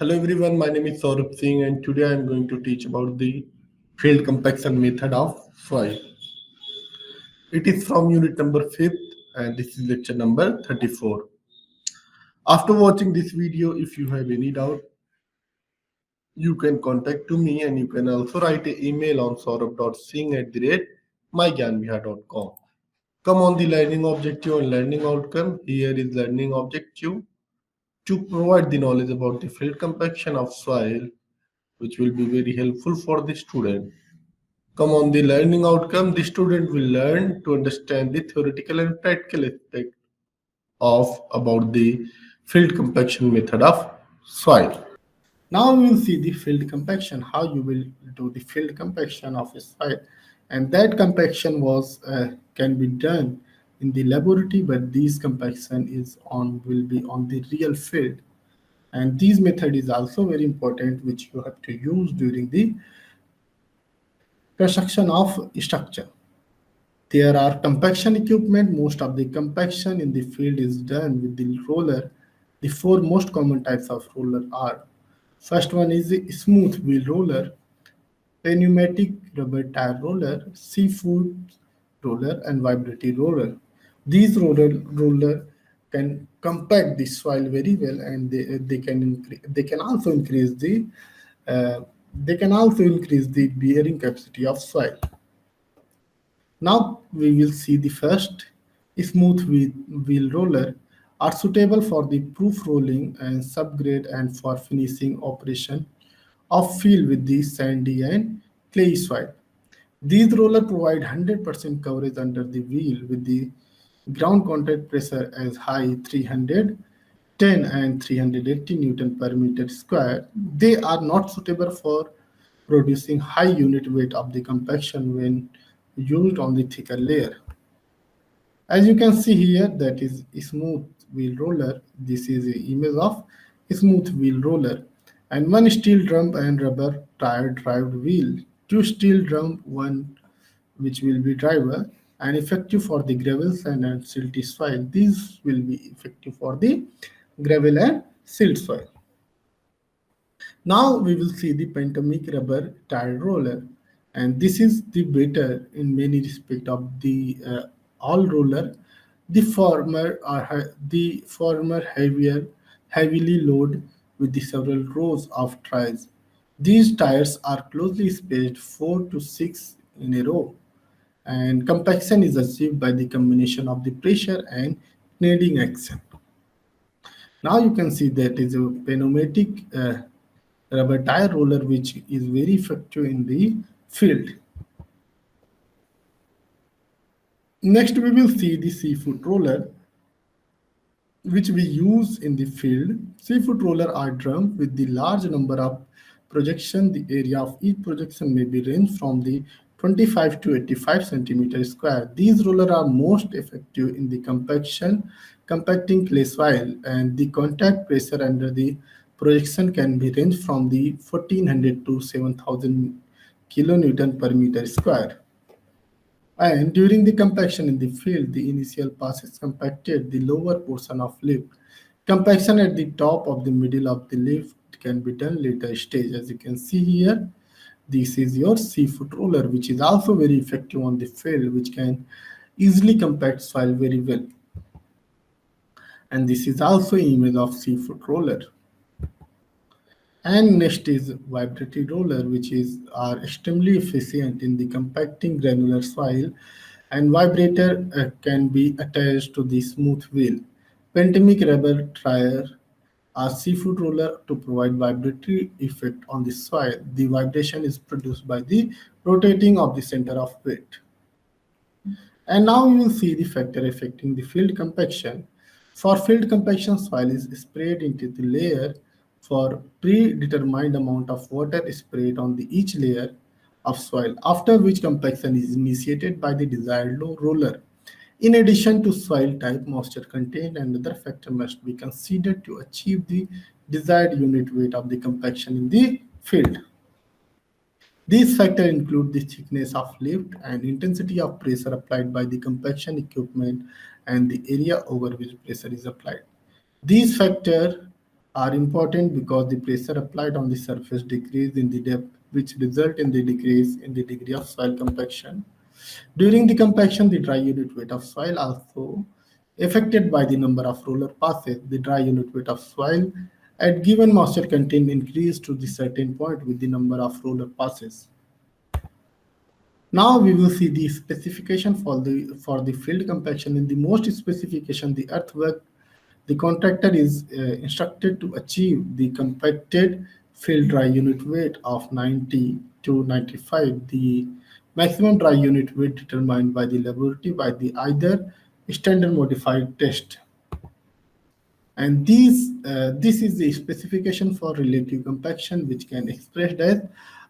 Hello everyone, my name is Saurabh Singh and today I am going to teach about the field compaction method of soil. It is from unit number 5th and this is lecture number 34. After watching this video, if you have any doubt, you can contact to me and you can also write an email on saurabh.singh@mygyanviha.com. Come on the learning objective and learning outcome. Here is learning objective to provide the knowledge about the field compaction of soil, which will be very helpful for the student. Come on the learning outcome, the student will learn to understand the theoretical and practical aspect of about the field compaction method of soil. Now we will see the field compaction, how you will do the field compaction of a soil, and that compaction was can be done in the laboratory, but this compaction is on will be on the real field, and this method is also very important, which you have to use during the construction of structure. There are compaction equipment. Most of the compaction in the field is done with the roller. The four most common types of roller are: first one is the smooth wheel roller, pneumatic rubber tire roller, seafood roller, and vibratory roller. These roller can compact the soil very well, and they can also increase the uh, bearing capacity of soil. Now we will see the first. Smooth wheel roller are suitable for the proof rolling and subgrade and for finishing operation of field with the sandy and clay soil. These rollers provide 100% coverage under the wheel with the ground contact pressure as high 310 and 380 Newton per meter square. They are not suitable for producing high unit weight of the compaction when used on the thicker layer. As you can see here, that is a smooth wheel roller. This is an image of a smooth wheel roller. And one steel drum and rubber tire drive wheel. Two steel drum, one which will be driver and effective for the gravel, sand and silty soil. These will be effective for the gravel and silt soil. Now we will see the Pentamic rubber tire roller, and this is the better in many respect of the all roller. The former heavily loaded with the several rows of tires. These tires are closely spaced 4 to 6 in a row, and compaction is achieved by the combination of the pressure and kneading action. Now you can see that is a pneumatic rubber tire roller which is very effective in the field. Next we will see the seafood roller which we use in the field. Seafood roller are drums with the large number of projection. The area of each projection may be ranged from the 25 to 85 centimeter square. These rollers are most effective in the compacting clay soil, and the contact pressure under the projection can be ranged from the 1400 to 7000 kilonewton per meter square. And during the compaction in the field, the initial passes compacted the lower portion of lift. Compaction at the top of the middle of the lift can be done later stage. As you can see here, this is your seafood roller, which is also very effective on the field, which can easily compact soil very well. And this is also image of seafood roller. And next is vibratory roller, which is are extremely efficient in the compacting granular soil, and vibrator can be attached to the smooth wheel. Pentamic rubber tire are seafood roller to provide vibratory effect on the soil. The vibration is produced by the rotating of the center of weight. And now you will see the factor affecting the field compaction. For field compaction, soil is sprayed into the layer for predetermined amount of water sprayed on the each layer of soil, after which compaction is initiated by the desired low roller. In addition to soil type, moisture content, and other factor must be considered to achieve the desired unit weight of the compaction in the field. These factors include the thickness of lift and intensity of pressure applied by the compaction equipment and the area over which pressure is applied. These factors are important because the pressure applied on the surface decrease in the depth, which result in the decrease in the degree of soil compaction. During the compaction, the dry unit weight of soil also affected by the number of roller passes. The dry unit weight of soil at given moisture content increase to the certain point with the number of roller passes. Now we will see the specification for the field compaction. In the most specification, the earthwork, the contractor is instructed to achieve the compacted field dry unit weight of 90 to 95. The maximum dry unit weight determined by the laboratory by the either standard modified test. And this is the specification for relative compaction, which can expressed as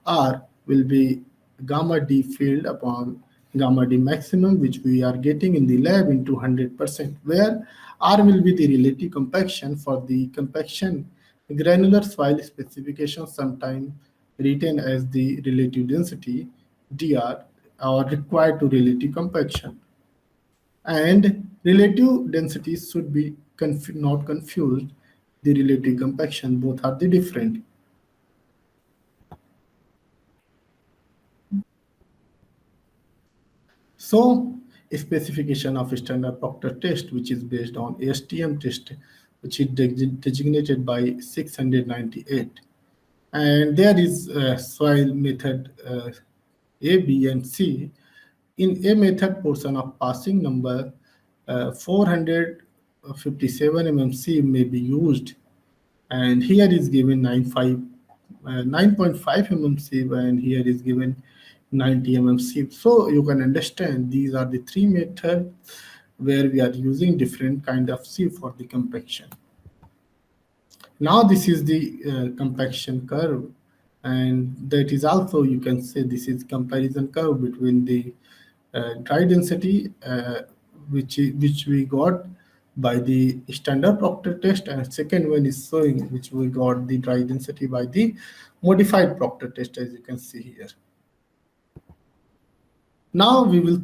R will be gamma D field upon gamma D maximum, which we are getting in the lab into 100%, where R will be the relative compaction for the compaction granular soil specification, sometime written as the relative density dr, or required to relative compaction. And relative densities should be not confused. The relative compaction, both are the different. So a specification of a standard Proctor test, which is based on ASTM test, which is designated by 698. And there is soil method A, B, and C. In A method, portion of passing number 457 mmc may be used, and here is given 9.5 mmc, and here is given 90 mmc. So you can understand these are the three methods where we are using different kind of sieve for the compaction. Now this is the compaction curve, and that is also, you can say, this is comparison curve between the dry density which we got by the standard Proctor test, and second one is showing which we got the dry density by the modified Proctor test, as you can see here. Now we will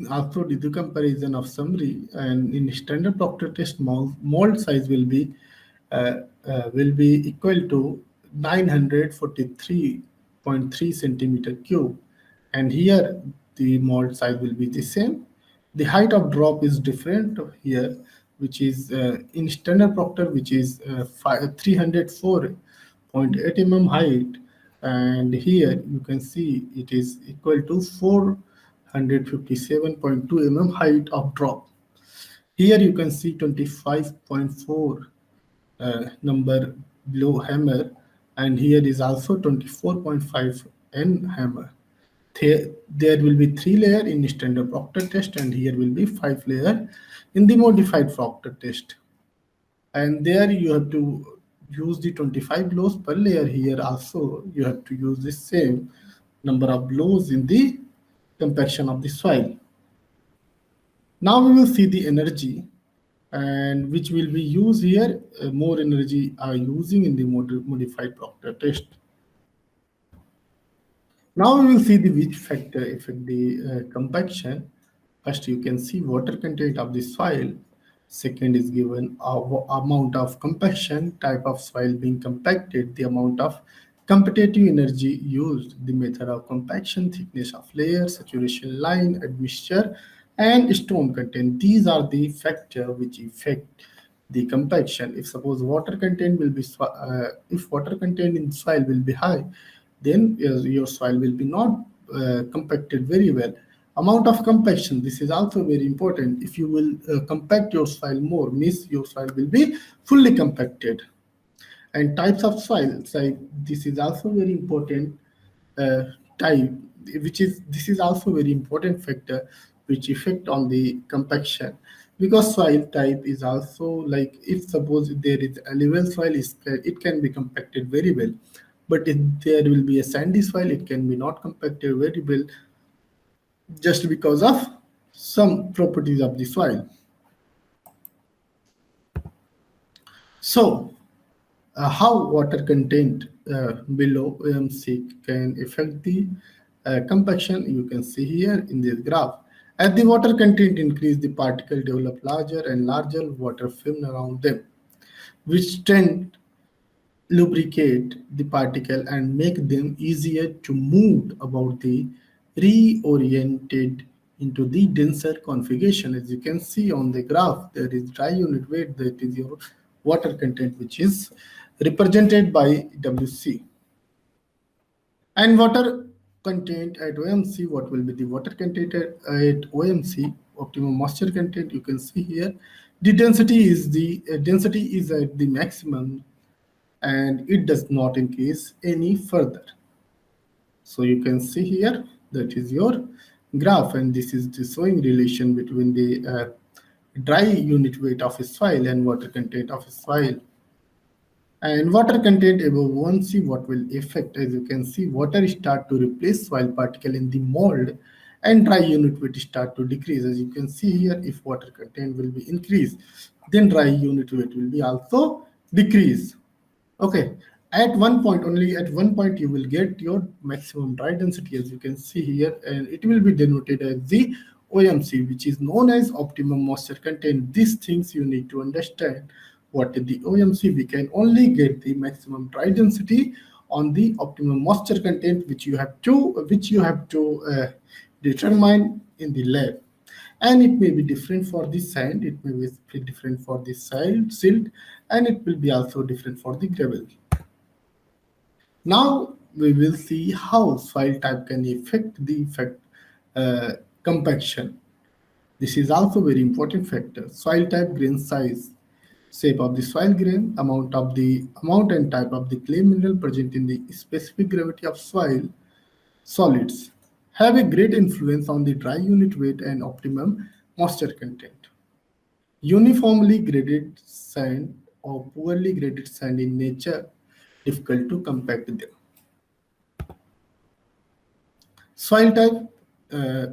also do the comparison of summary, and in standard Proctor test, mold size will be equal to 943.3 centimeter cube, and here the mold size will be the same. The height of drop is different here, which is in standard Proctor, which is 304.8 mm height, and here you can see it is equal to 457.2 mm height of drop. Here you can see 25.4 number below hammer, and here is also 24.5 n hammer. There will be 3 layer in standard Proctor test, and here will be 5 layer in the modified Proctor test. And there you have to use the 25 blows per layer. Here also you have to use the same number of blows in the compaction of the soil. Now we will see the energy, and which will be used here. More energy are using in the modified Proctor test. Now we will see the which factor affect the compaction. First, you can see water content of the soil. Second is given amount of compaction, type of soil being compacted, the amount of competitive energy used, the method of compaction, thickness of layer, saturation line, admixture, and stone content. These are the factors which affect the compaction. If suppose water content will be if water content in soil will be high, then your soil will be not compacted very well. Amount of compaction, this is also very important. If you will compact your soil more, means your soil will be fully compacted. And types of soil, so this is also very important uh, type, which is this is also very important factor which affect on the compaction, because soil type is also, like, if suppose there is alluvial soil, it can be compacted very well, but if there will be a sandy soil, it can be not compacted very well, just because of some properties of the soil. So how water content below OMC can affect the compaction, you can see here in this graph. As the water content increase, the particle develop larger and larger water film around them, which tend lubricate the particle and make them easier to move about the reoriented into the denser configuration. As you can see on the graph, there is dry unit weight, that is your water content, which is represented by WC. And water content at OMC, what will be the water content at OMC? Optimum moisture content, you can see here. The density is at the maximum and it does not increase any further. So you can see here that is your graph, and this is the showing relation between the dry unit weight of a soil and water content of a soil. And water content above 1C, what will affect? As you can see, water start to replace soil particle in the mold and dry unit weight start to decrease. As you can see here, if water content will be increased, then dry unit weight will be also decrease. Okay, at one point, only at one point you will get your maximum dry density, as you can see here, and it will be denoted as the OMC, which is known as optimum moisture content. These things you need to understand. What is the OMC? We can only get the maximum dry density on the optimum moisture content, which you have to determine in the lab. And it may be different for the sand, it may be different for the silt, and it will be also different for the gravel. Now we will see how soil type can affect the uh, compaction. This is also very important factor. Soil type, grain size, shape of the soil grain, amount and type of the clay mineral present in the specific gravity of soil solids have a great influence on the dry unit weight and optimum moisture content. Uniformly graded sand or poorly graded sand in nature difficult to compact them. Soil type,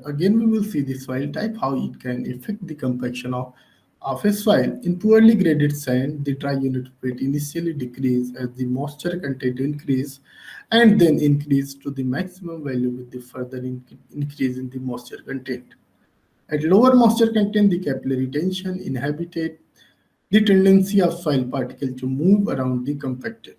again we will see the soil type, how it can affect the compaction of a soil. In poorly graded sand, the dry unit weight initially decrease as the moisture content increase and then increase to the maximum value with the further increase in the moisture content. At lower moisture content, the capillary tension inhibited the tendency of soil particle to move around the compacted.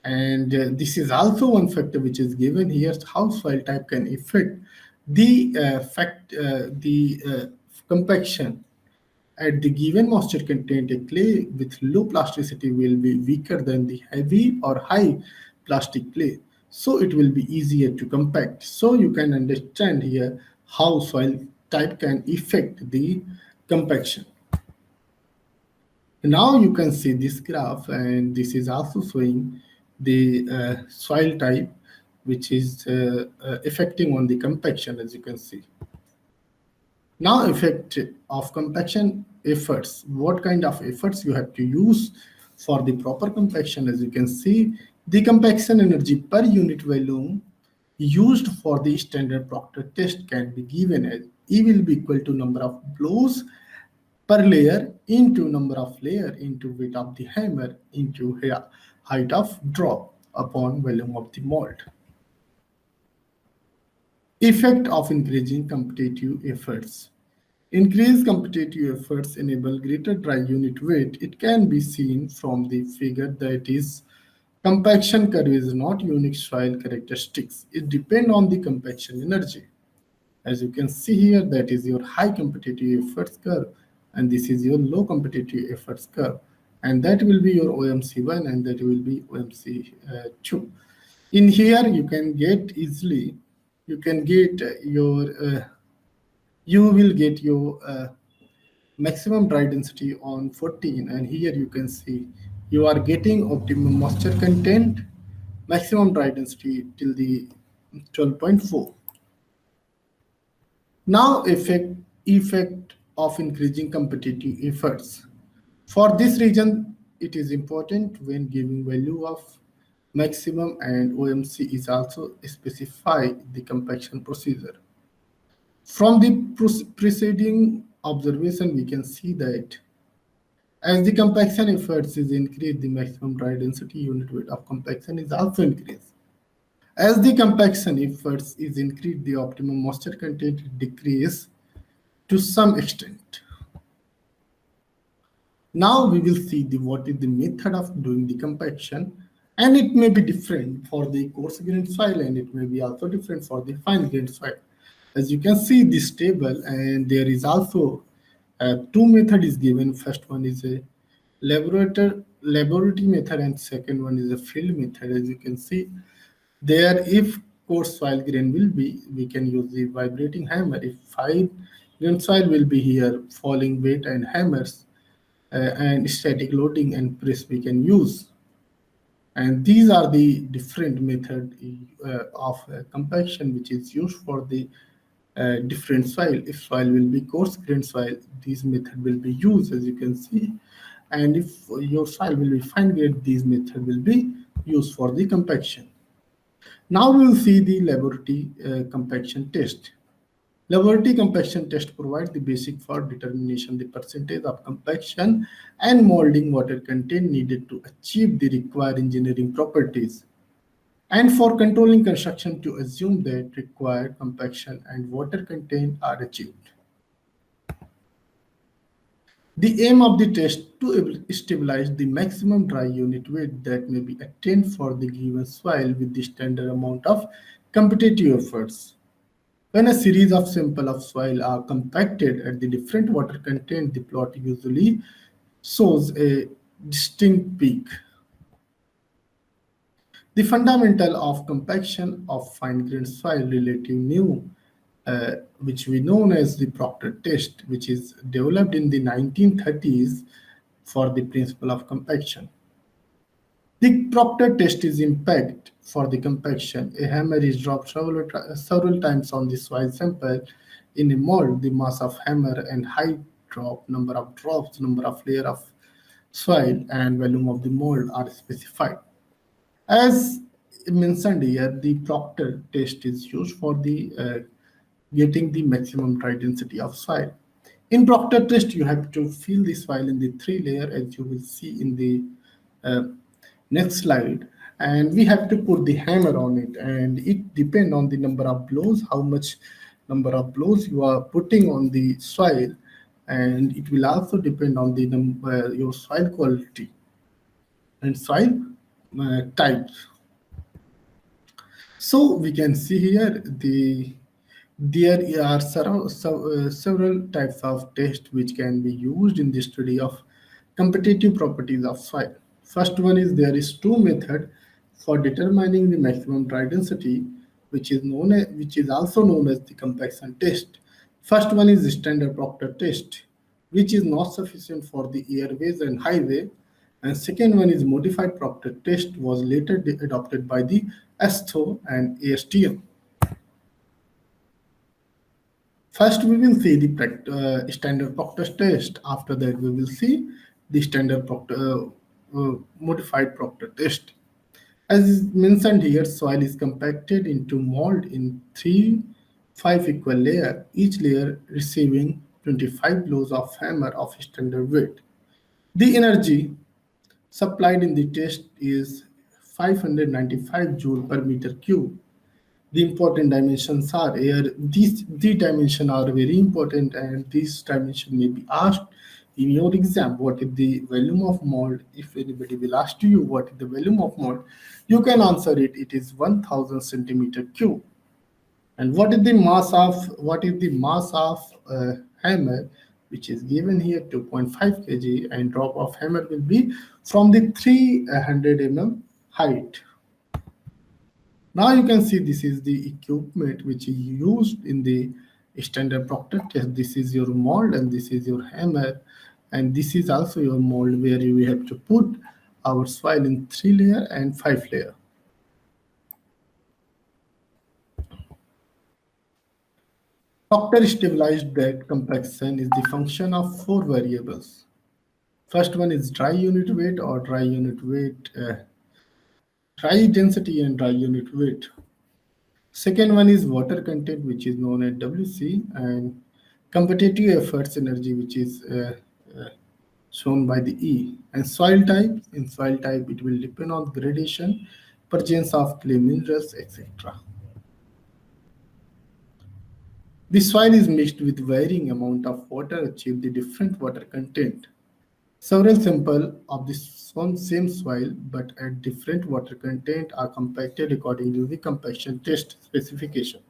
And this is also one factor which is given here, how soil type can affect the compaction. At the given moisture content, a clay with low plasticity will be weaker than the heavy or high plastic clay. So it will be easier to compact. So you can understand here how soil type can affect the compaction. Now you can see this graph, and this is also showing the soil type, which is affecting on the compaction, as you can see. Now, effect of compaction efforts. What kind of efforts you have to use for the proper compaction? As you can see, the compaction energy per unit volume used for the standard Proctor test can be given as E will be equal to number of blows per layer into number of layer into weight of the hammer into height of drop upon volume of the mold. Effect of increasing competitive efforts. Increased competitive efforts enable greater dry unit weight. It can be seen from the figure that is compaction curve is not unique soil characteristics. It depends on the compaction energy. As you can see here, that is your high competitive efforts curve, and this is your low competitive efforts curve. And that will be your OMC1 and that will be OMC2. In here, you can get easily, you can get you will get your maximum dry density on 14, and here you can see you are getting optimum moisture content, maximum dry density till the 12.4. Now effect of increasing competitive efforts. For this reason, it is important when giving value of maximum and OMC is also specify the compaction procedure. From the preceding observation, we can see that as the compaction efforts is increased, the maximum dry density unit weight of compaction is also increased. As the compaction efforts is increased, the optimum moisture content decrease to some extent. Now we will see what is the method of doing the compaction, and it may be different for the coarse grained soil and it may be also different for the fine grained soil. As you can see this table, and there is also two method is given. First one is a laboratory method and second one is a field method. As you can see there, if coarse soil grain will be, we can use the vibrating hammer. If fine grain soil will be here, falling weight and hammers and static loading and press we can use. And these are the different method of compaction which is used for the different soil. If soil will be coarse grained soil, this method will be used, as you can see. And if your soil will be fine grained, this method will be used for the compaction. Now we will see the laboratory compaction test. Laboratory compaction test provide the basic for determination the percentage of compaction and molding water content needed to achieve the required engineering properties, and for controlling construction to assume that required compaction and water content are achieved. The aim of the test to stabilize the maximum dry unit weight that may be attained for the given soil with the standard amount of competitive efforts. When a series of samples of soil are compacted at the different water content, the plot usually shows a distinct peak. The fundamental of compaction of fine-grained soil relative new, which we know as the Proctor test, which is developed in the 1930s for the principle of compaction. The Proctor test is impact for the compaction. A hammer is dropped several times on the soil sample. In a mold, the mass of hammer and height drop, number of drops, number of layer of soil, and volume of the mold are specified. As mentioned here, the Proctor test is used for the getting the maximum dry density of soil. In Proctor test, you have to fill the soil in the three layer, as you will see in the uh, next slide, and we have to put the hammer on it, and it depend on the number of blows, how much number of blows you are putting on the soil, and it will also depend on the your soil quality and soil types. So we can see here there are several types of tests which can be used in the study of competitive properties of soil. First one is there is two method for determining the maximum dry density, which is also known as the compaction test. First one is the standard Proctor test, which is not sufficient for the airways and highway, and second one is modified Proctor test was later adopted by the ASTO and ASTM. First, we will see the standard Proctor test. After that, we will see the standard modified Proctor test. As is mentioned here, soil is compacted into mold in five equal layers, each layer receiving 25 blows of hammer of standard weight. The energy supplied in the test is 595 joule per meter cube. The important dimensions are here. These dimensions are very important, and these dimensions may be asked in your exam. What is the volume of mold? If anybody will ask you what is the volume of mold, you can answer it. It is 1000 centimeter cube. And what is the mass of hammer, which is given here 2.5 kg, and drop of hammer will be from the 300 mm height. Now you can see this is the equipment which is used in the standard Proctor test. This is your mold and this is your hammer, and this is also your mold where you have to put our soil in three layer and five layer. Proctor stabilized that compaction is the function of four variables. First one is dry unit weight or dry density and dry unit weight. Second one is water content, which is known as WC, and competitive efforts energy, which is uh, shown by the E. And soil type, in soil type, it will depend on gradation, presence of clay minerals, etc. The soil is mixed with varying amount of water achieve the different water content. Several samples of the same soil but at different water content are compacted according to the compaction test specification.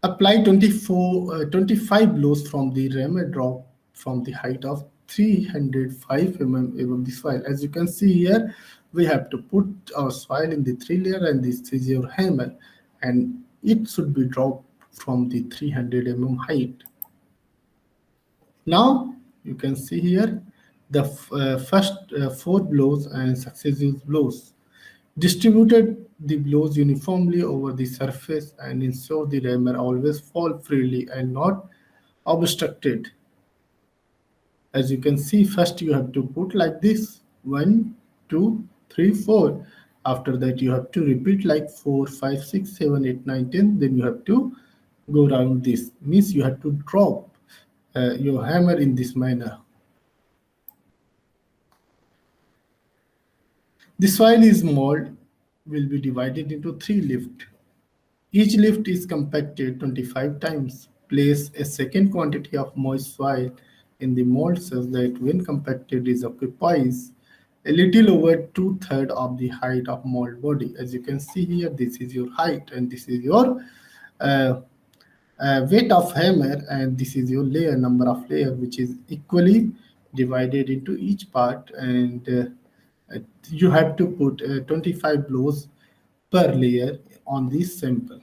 Apply 25 blows from the ram drop from the height of 305 above the soil. As you can see here, we have to put our soil in the three layer and this is your hammer and it should be dropped from the 300 height. Now you can see here the first four blows and successive blows. Distributed the blows uniformly over the surface and ensure the rammer always fall freely and not obstructed. As you can see, first you have to put like this 1, 2, 3, 4. After that, you have to repeat like 4, 5, 6, 7, 8, 9, 10. Then you have to go around this. Means you have to drop your hammer in this manner. The soil is mold will be divided into three lifts. Each lift is compacted 25 times. Place a second quantity of moist soil in the mold such that when compacted it occupies a little over two-thirds of the height of mold body. As you can see here, this is your height and this is your uh, weight of hammer and this is your layer number of layer which is equally divided into each part and you have to put 25 blows per layer on this sample.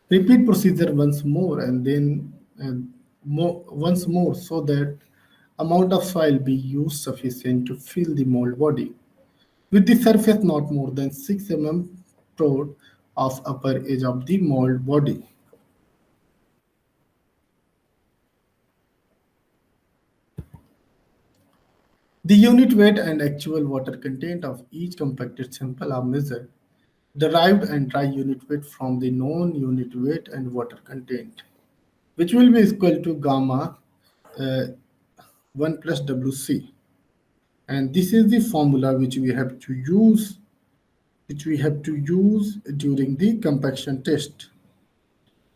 Repeat procedure once more and then once more so that amount of soil be used sufficient to fill the mold body. With the surface not more than 6 prod of upper edge of the mold body. The unit weight and actual water content of each compacted sample are measured. Derived and dry unit weight from the known unit weight and water content, which will be equal to gamma uh, 1 plus WC. And this is the formula which we have to use during the compaction test.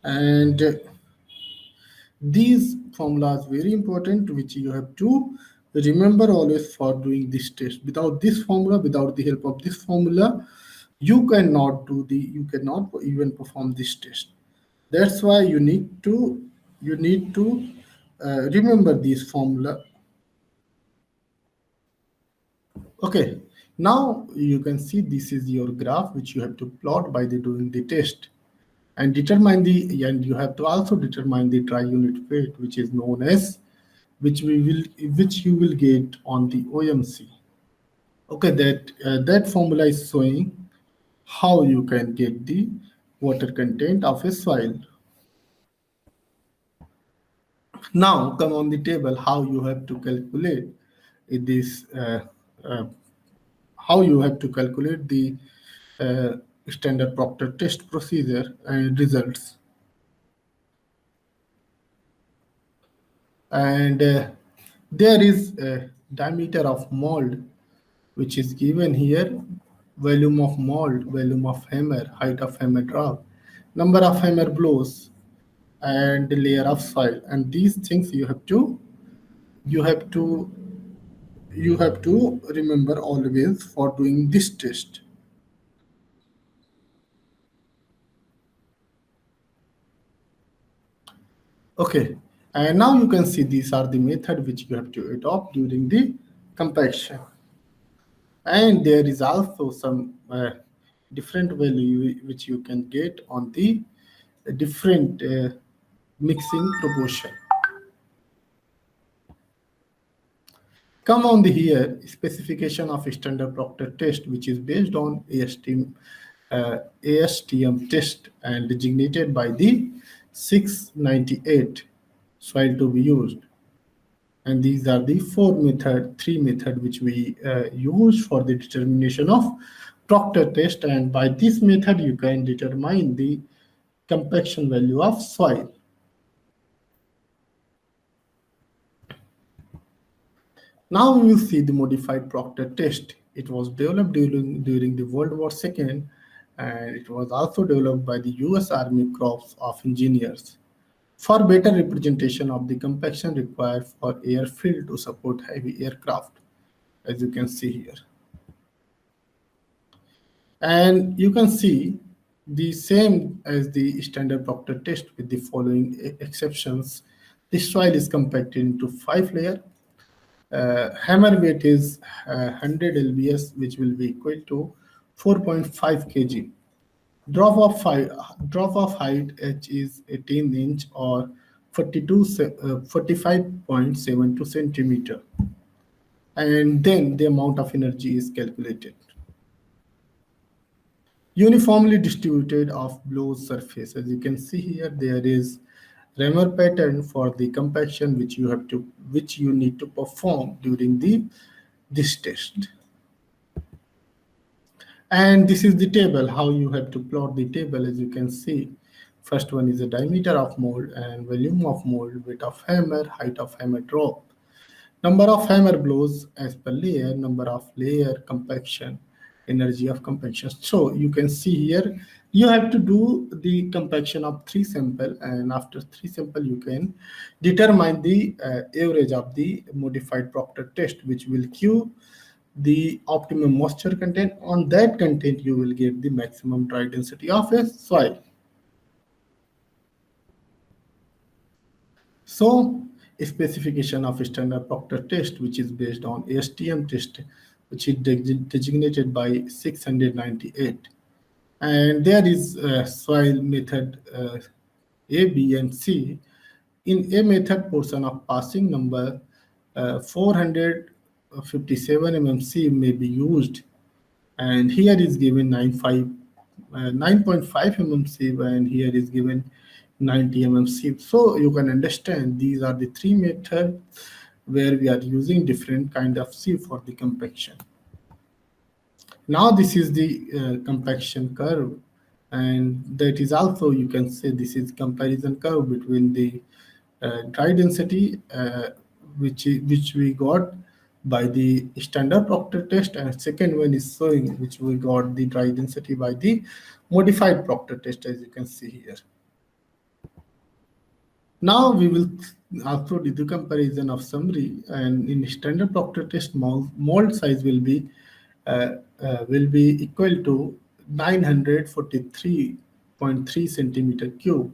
And these formulas very important, which you have to remember always for doing this test. Without this formula, without the help of this formula, you cannot even perform this test. That's why you need to remember this formula. Okay, now you can see this is your graph which you have to plot by the doing the test and determine the and you have to also determine the dry unit weight which is known as which you will get on the OMC. Okay, that formula is showing how you can get the water content of a soil. Now come on the table how you have to calculate this uh, how you have to calculate the uh, standard Proctor test procedure and results. And there is a diameter of mold which is given here, volume of mold, volume of hammer, height of hammer drop, number of hammer blows, and layer of soil. And these things you have to you have to remember always for doing this test. Okay, and now you can see these are the method which you have to adopt during the compaction. And there is also some different value which you can get on the different mixing proportion. Come on the here specification of standard Proctor test which is based on ASTM test and designated by the 698 soil to be used. And these are the three method which we use for the determination of Proctor test. And by this method, you can determine the compaction value of soil. Now we will see the modified Proctor test. It was developed during the World War II, and it was also developed by the US Army Corps of Engineers. for better representation of the compaction required for airfield to support heavy aircraft, as you can see here. And you can see the same as the standard Proctor test with the following exceptions. The soil is compacted into 5 layers. Hammer weight is 100 lbs, which will be equal to 4.5 kg. Drop of height h is 18 inch or 45.72 centimeter. And then the amount of energy is calculated. Uniformly distributed of blows surface. As you can see here, there is Ramer pattern for the compaction which you need to perform during this test. And this is the table, how you have to plot the table. As you can see, first one is the diameter of mold and volume of mold, weight of hammer, height of hammer drop, number of hammer blows as per layer, number of layer compaction, energy of compaction. So you can see here, you have to do the compaction of 3 sample, and after 3 sample, you can determine the average of the modified Proctor test, which will give the optimum moisture content. On that content, you will get the maximum dry density of a soil. So, a specification of a standard Proctor test, which is based on ASTM test, which is designated by 698. And there is soil method A, B, and C. In A method, portion of passing number 457 mmC may be used, and here is given 9.5 mmC, and here is given 90 mmC. So you can understand these are the three methods where we are using different kind of sieve for the compaction. Now this is the compaction curve, and that is also, you can say, this is comparison curve between the dry density which we got by the standard Proctor test, and second one is showing which we got the dry density by the modified Proctor test, as you can see here. Now we will also do the comparison of summary, and in standard Proctor test, mold size will be equal to 943.3 centimeter cube,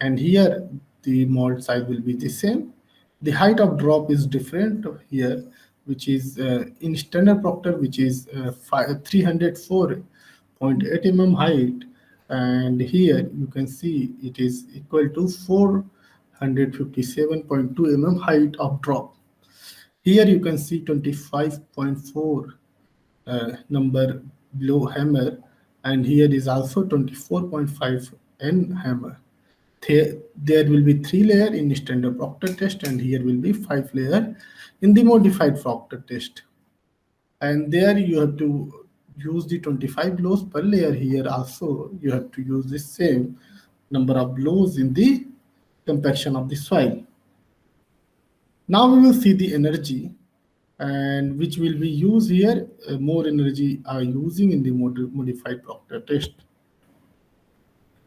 and here the mold size will be the same. The height of drop is different here, which is in standard Proctor, which is 304.8 mm height, and here you can see it is equal to 457.2 mm height of drop. Here you can see 25.4 number below hammer, and here is also 24.5 n hammer. There will be 3 layer in standard Proctor test, and here will be 5 layer in the modified Proctor test. And there you have to use the 25 blows per layer. Here also you have to use the same number of blows in the compaction of the soil. Now we will see the energy, and which will be used here. More energy are using in the modified Proctor test.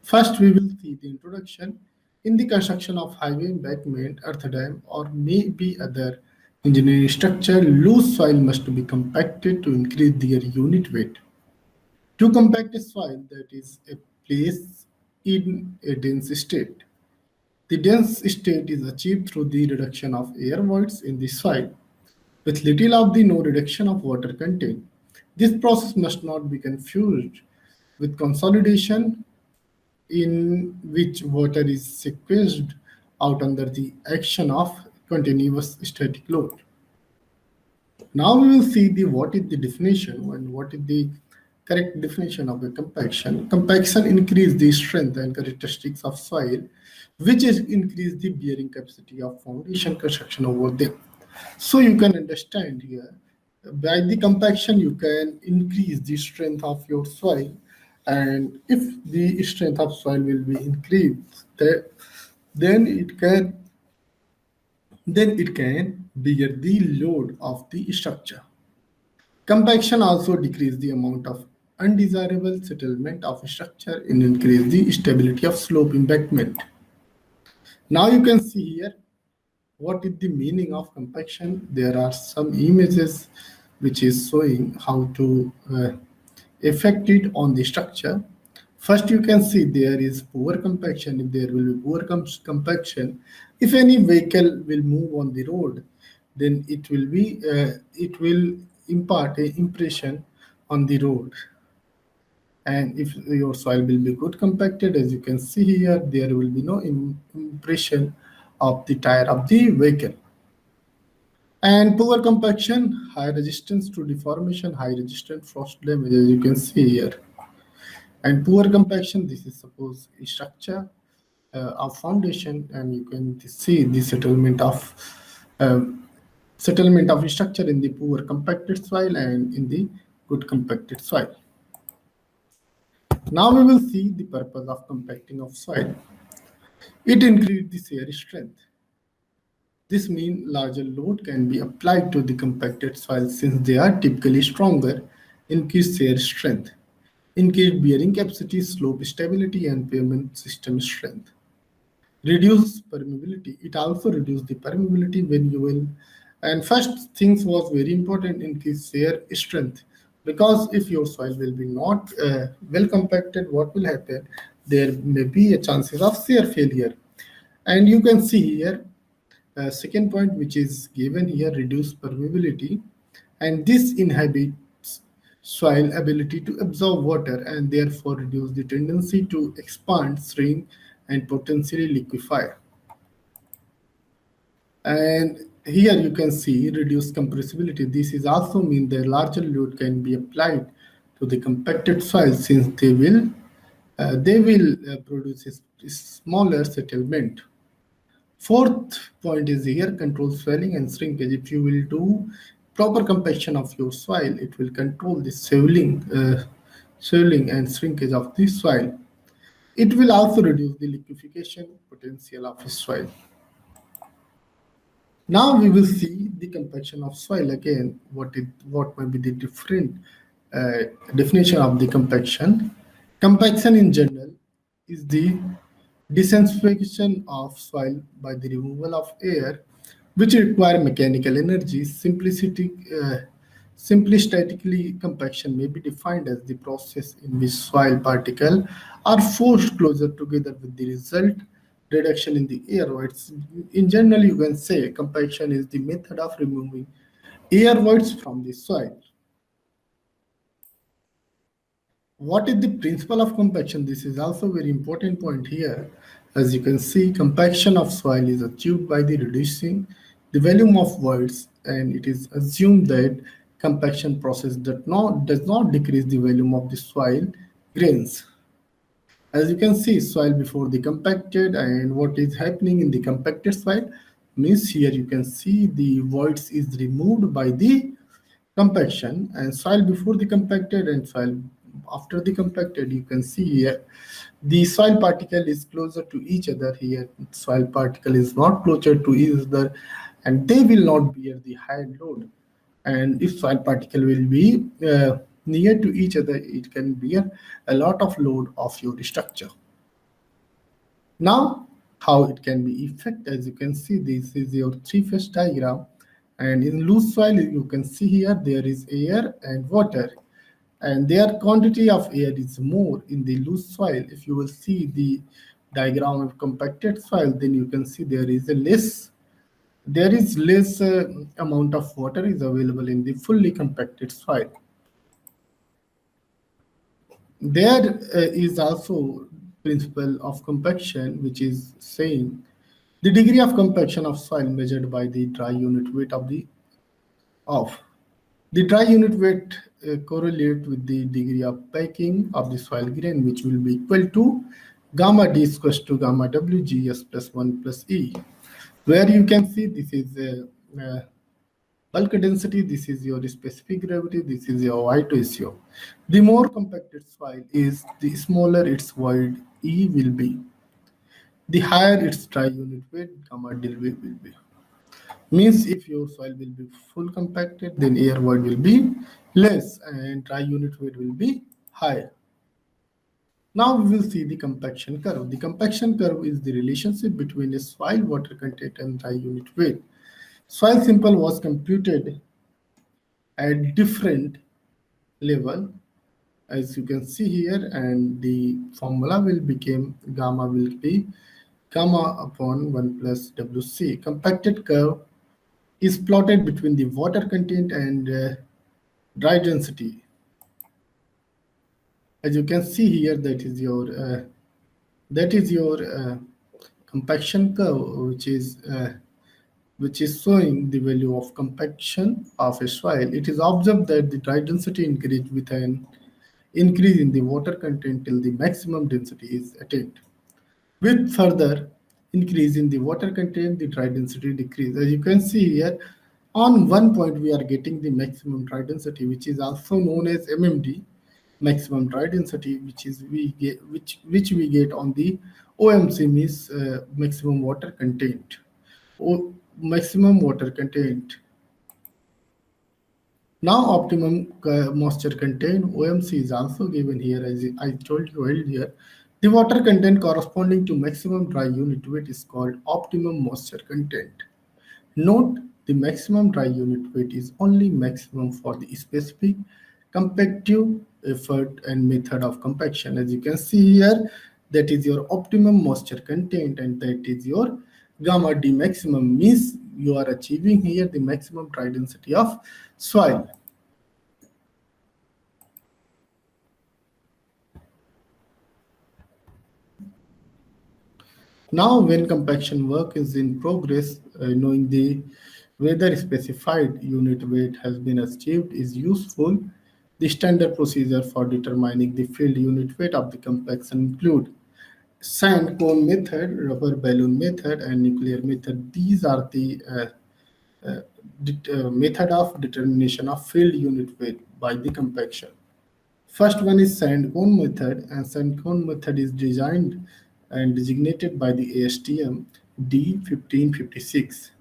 First, we will see the introduction. In the construction of highway embankment, earth dam, or maybe other engineering structure, loose soil must be compacted to increase their unit weight. To compact a soil that is a place in a dense state, the dense state is achieved through the reduction of air voids in the soil, with little of the no reduction of water content. This process must not be confused with consolidation, in which water is sequestered out under the action of continuous static load. Now we will see what is the definition and what is the correct definition of a compaction. Compaction increase the strength and characteristics of soil, which is increase the bearing capacity of foundation construction over them. So you can understand here, by the compaction you can increase the strength of your soil, and if the strength of soil will be increased, then it can bear the load of the structure. Compaction also decrease the amount of undesirable settlement of structure and increase the stability of slope embankment. Now you can see here what is the meaning of compaction. There are some images which is showing how to affect it on the structure. First, you can see there is poor compaction. If there will be poor compaction, if any vehicle will move on the road, then it will impart a impression on the road. And if your soil will be good compacted, as you can see here, there will be no impression of the tire of the vehicle. And poor compaction, high resistance to deformation, high resistant frost damage, as you can see here. And poor compaction, this is suppose a structure of foundation, and you can see the settlement of structure in the poor compacted soil and in the good compacted soil. Now we will see the purpose of compacting of soil. It increases the shear strength. This means larger load can be applied to the compacted soil since they are typically stronger, increase shear strength, increase bearing capacity, slope stability, and pavement system strength. Reduce permeability. It also reduces the permeability when you will. And first things was very important, increase shear strength, because if your soil will be not well compacted, what will happen? There may be a chances of shear failure. And you can see here second point which is given here, reduce permeability, and this inhibits soil ability to absorb water and therefore reduce the tendency to expand, shrink, and potentially liquefy. And here you can see reduced compressibility. This is also mean that larger load can be applied to the compacted soil since they will produce a smaller settlement. Fourth point is here, control swelling and shrinkage. If you will do proper compaction of your soil, it will control the swelling and shrinkage of the soil. It will also reduce the liquefaction potential of the soil. Now we will see the compaction of soil again. What might be the different uh, definition of the compaction? Compaction in general is the densification of soil by the removal of air, which require mechanical energy. Simplistically, compaction may be defined as the process in which soil particles are forced closer together with the result reduction in the air voids. In general, you can say compaction is the method of removing air voids from the soil. What is the principle of compaction? This is also a very important point here. As you can see, compaction of soil is achieved by the reducing the volume of voids, and it is assumed that compaction process does not decrease the volume of the soil grains. As you can see, soil before the compacted and what is happening in the compacted soil means here you can see the voids is removed by the compaction, and soil before the compacted and soil after the compacted, you can see here the soil particle is closer to each other. Here soil particle is not closer to each other, and they will not bear the high load. And if soil particle will be near to each other, it can bear a lot of load of your structure. Now, how it can be effect, as you can see, this is your three-phase diagram. And in loose soil, you can see here there is air and water. And their quantity of air is more in the loose soil. If you will see the diagram of compacted soil, then you can see there is less amount of water is available in the fully compacted soil. There is also principle of compaction, which is saying the degree of compaction of soil measured by the dry unit weight of the dry unit weight correlate with the degree of packing of the soil grain, which will be equal to gamma d equals to gamma wgs plus 1 plus e, where you can see this is bulk density, this is your specific gravity, this is your Y to ratio. The more compacted soil is, the smaller its void E will be. The higher its dry unit weight, gamma del V will be. Means if your soil will be full compacted, then air void will be less and dry unit weight will be high. Now we will see the compaction curve. The compaction curve is the relationship between a soil water content and dry unit weight. Soil sample was computed at different level as you can see here, and the formula will become gamma will be gamma upon 1 plus WC. Compacted curve is plotted between the water content and dry density. As you can see here, that is your compaction curve, which is showing the value of compaction of a soil. It is observed that the dry density increased with an increase in the water content till the maximum density is attained. With further increase in the water content, the dry density decrease. As you can see here, on one point we are getting the maximum dry density, which is also known as MMD, maximum dry density, which we get on the OMC, means maximum water content. Maximum water content. Now optimum moisture content OMC is also given here as I told you earlier. The water content corresponding to maximum dry unit weight is called optimum moisture content. Note the maximum dry unit weight is only maximum for the specific compactive effort and method of compaction. As you can see here, that is your optimum moisture content and that is your gamma D maximum, means you are achieving here the maximum dry density of soil. Now, when compaction work is in progress, knowing the whether specified unit weight has been achieved is useful. The standard procedure for determining the field unit weight of the compaction include sand cone method, rubber balloon method, and nuclear method. These are the method of determination of field unit weight by the compaction. First one is sand cone method, and sand cone method is designed and designated by the ASTM D1556.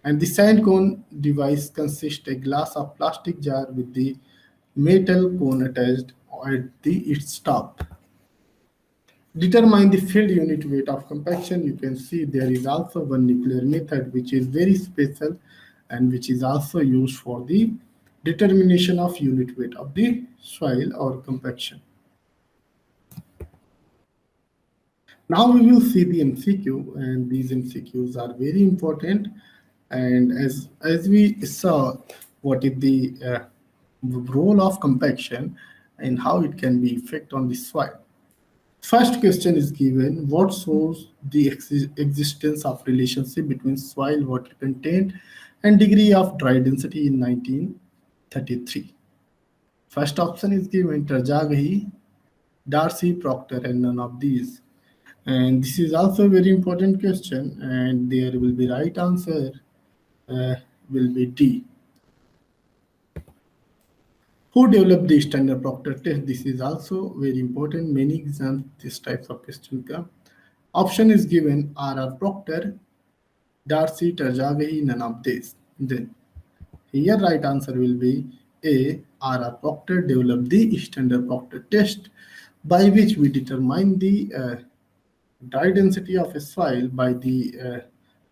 And the sand cone device consists a glass of plastic jar with the metal cone attached at its top. Determine the field unit weight of compaction. You can see there is also one nuclear method which is very special and which is also used for the determination of unit weight of the soil or compaction. Now we will see the MCQ, and these MCQs are very important. And as we saw, what is the role of compaction and how it can be effect on the soil. First question is given: what shows the existence of relationship between soil water content and degree of dry density in 1933? First option is given: Tarjagahi, Darcy, Proctor, and none of these. And this is also a very important question, and there will be right answer uh, will be D. Who developed the standard Proctor test? This is also very important. Many exams this types of question come. Option is given: R. Proctor, Darcy, Tarjagahi, none of these. Then here right answer will be A. R. Proctor developed the standard Proctor test by which we determine the dry density of a soil by the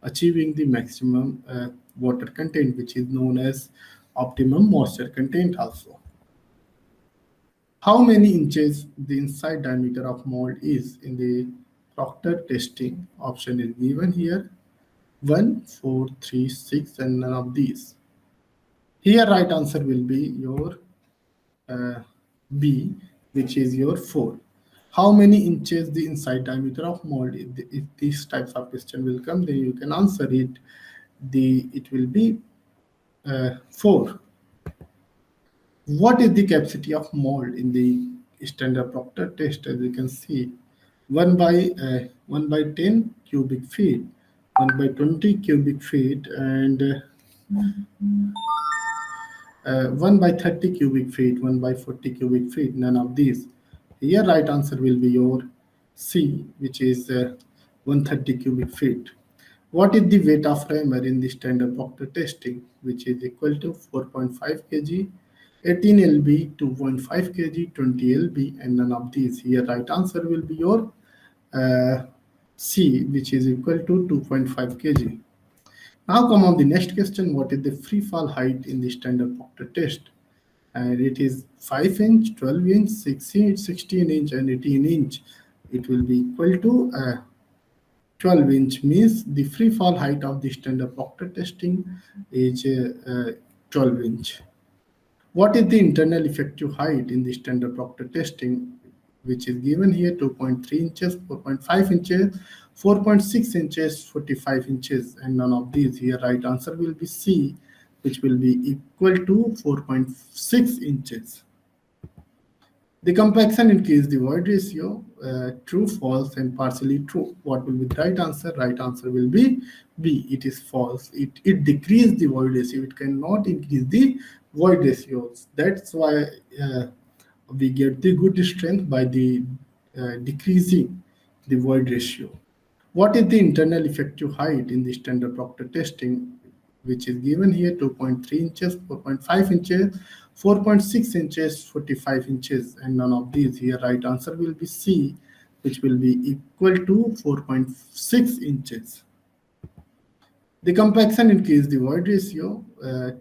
achieving the maximum water content, which is known as optimum moisture content also. How many inches the inside diameter of mold is in the Proctor testing? Option is given here: 1, 4, 3, 6, and none of these. Here right answer will be your uh, B, which is your 4. How many inches the inside diameter of mold? If these types of question will come, then you can answer it. It will be 4. What is the capacity of mold in the standard Proctor test? As you can see, 1 by 10 cubic feet, 1 by 20 cubic feet, and 1 by 30 cubic feet, 1 by 40 cubic feet, none of these. Here right answer will be your C, which is 130 cubic feet. What is the weight of primer in the standard Proctor testing, which is equal to 4.5 kg, 18 lb, 2.5 kg, 20 lb, and none of these. Here, right answer will be your uh, C, which is equal to 2.5 kg. Now come on the next question. What is the free fall height in the standard proctor test? And it is 5 inch, 12 inch, 6 inch, 16 inch, and 18 inch. It will be equal to 12 inch, means the free fall height of the standard proctor testing is 12 inch. What is the internal effective height in the standard proctor testing, which is given here? 2.3 inches, 4.5 inches, 4.6 inches, 45 inches, and none of these. Here, right answer will be C, which will be equal to 4.6 inches. The compaction increase the void ratio, true, false, and partially true. What will be the right answer? Right answer will be B. It is false. It decreases the void ratio. It cannot increase the void ratios. That's why we get the good strength by the decreasing the void ratio. What is the internal effective height in the standard proctor testing, which is given here? 2.3 inches, 4.5 inches, 4.6 inches, 45 inches, and none of these. Here, right answer will be C, which will be equal to 4.6 inches. The compaction increase the void ratio,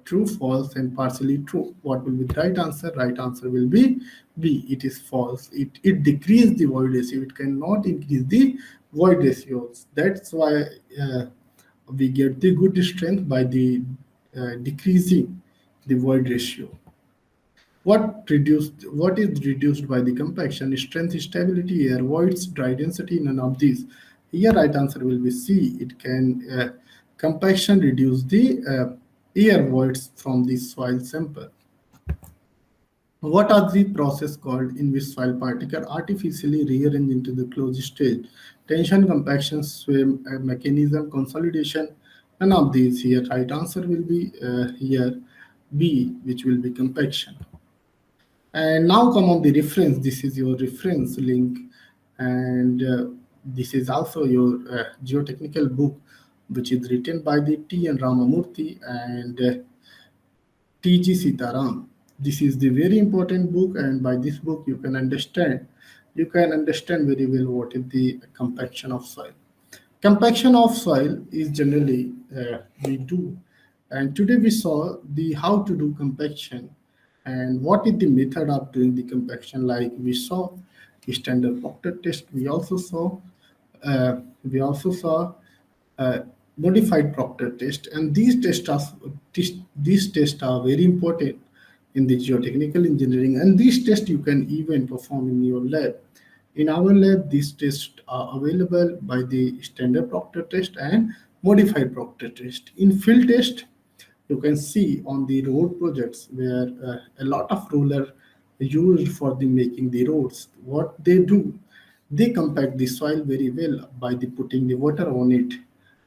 true, false, and partially true. What will be the right answer? Right answer will be B. It is false. It decreases the void ratio. It cannot increase the void ratios. That's why we get the good strength by the decreasing the void ratio. What is reduced by the compaction? Strength, stability, air voids, dry density, none of these. Here, right answer will be C. It can compaction reduce the air voids from the soil sample. What are the process called in which soil particle artificially rearrange into the closed state? Tension, compaction, swim, mechanism, consolidation. None of these. Here, right answer will be here B, which will be compaction. And now come on the reference. This is your reference link, and this is also your geotechnical book, which is written by the T. N. Ramamurthy and T.G. Sitaram. This is the very important book, and by this book you can understand very well what is the compaction of soil. Compaction of soil is generally we do, and today we saw the how to do compaction and what is the method of doing the compaction. Like we saw standard Proctor test, we also saw uh, modified Proctor test, and these tests are very important in the geotechnical engineering, and these tests you can even perform in your lab. In our lab, these tests are available by the standard Proctor test and modified Proctor test. In field test, you can see on the road projects where a lot of roller used for the making the roads. What they do, they compact the soil very well by the putting the water on it,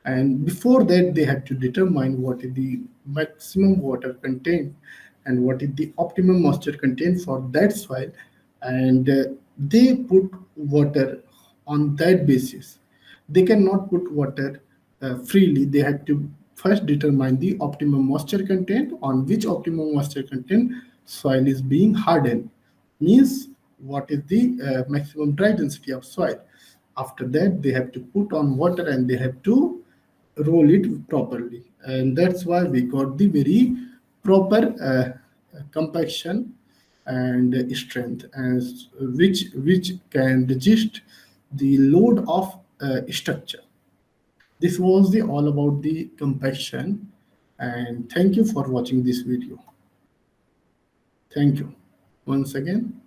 and before that they had to determine what is the maximum water content and what is the optimum moisture content for that soil, and they put water on that basis. They cannot put water freely. They had to first determine the optimum moisture content, on which optimum moisture content soil is being hardened, means what is the maximum dry density of soil. After that, they have to put on water and they have to roll it properly, and that's why we got the very proper compaction and strength, as which can resist the load of structure. This was the all about the compaction, and thank you for watching this video. Thank you once again.